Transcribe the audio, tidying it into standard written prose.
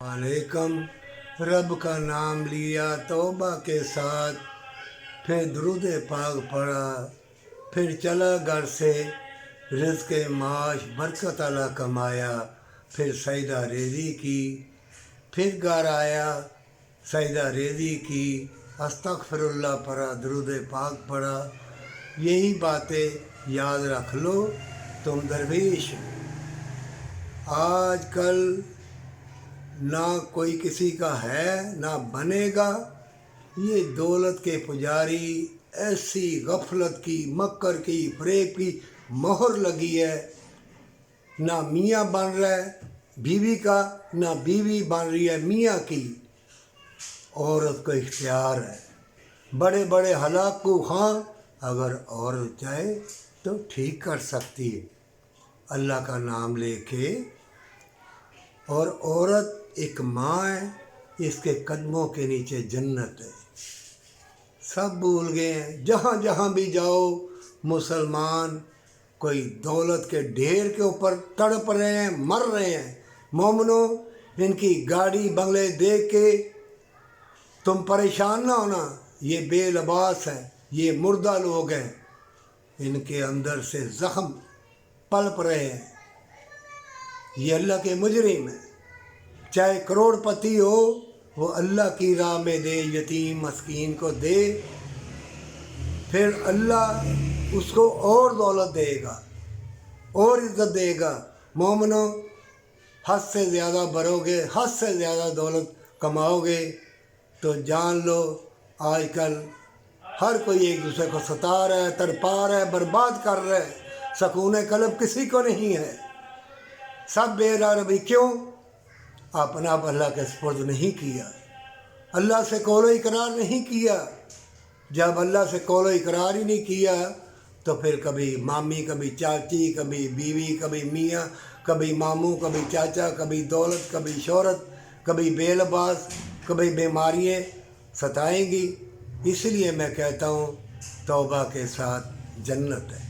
वालेकुम। रब का नाम लिया तौबा के साथ, फिर दुरूद पाक पढ़ा, फिर चला घर से, रिज़्क़ माश बरकत अला कमाया, फिर सजदा रेज़ी की, फिर घर आया, सजदा रेज़ी की, अस्तग़फ़िरुल्लाह पढ़ा, दुरूद पाक पढ़ा। यही बातें याद रख लो तुम दरवेश। आज कल ना कोई किसी का है ना बनेगा। ये दौलत के पुजारी ऐसी गफलत की, मक्कर की, फरेब की मोहर लगी है। ना मियाँ बन रहा है बीवी का, ना बीवी बन रही है मियाँ की। औरत को इख्तियार है। बड़े बड़े हलाकू खां अगर औरत चाहे तो ठीक कर सकती है अल्लाह का नाम लेके। और औरत एक माँ है, इसके कदमों के नीचे जन्नत है। सब भूल गए हैं। जहाँ जहाँ भी जाओ मुसलमान कोई दौलत के ढेर के ऊपर तड़प रहे हैं, मर रहे हैं। मोमनो, इनकी गाड़ी बंगले देख के तुम परेशान ना होना। ये बेलबास है, ये मुर्दा लोग हैं। इनके अंदर से ज़ख्म पलप रहे हैं। ये अल्लाह के मुजरिम हैं। चाहे करोड़पति हो, वो अल्लाह की राह में दे, यतीम मस्कीन को दे, फिर अल्लाह उसको और दौलत देगा और इज़्ज़त देगा। मोमनो, हद से ज़्यादा बढ़ोगे, हद से ज़्यादा दौलत कमाओगे तो जान लो आजकल हर कोई एक दूसरे को सता रहा है, तड़पा रहा है, बर्बाद कर रहा है। सकून कल्ब किसी को नहीं है। सब बेरारबी क्यों? अपना अल्लाह के सुपुर्द नहीं किया, अल्लाह से कौलो इकरार नहीं किया। जब अल्लाह से कौलो इकरार ही नहीं किया तो फिर कभी मामी, कभी चाची, कभी बीवी, कभी मियाँ, कभी मामू, कभी चाचा, कभी दौलत, कभी शोहरत, कभी बेलबास, कभी बीमारियाँ सताएंगी। इसलिए मैं कहता हूँ तौबा के साथ जन्नत है।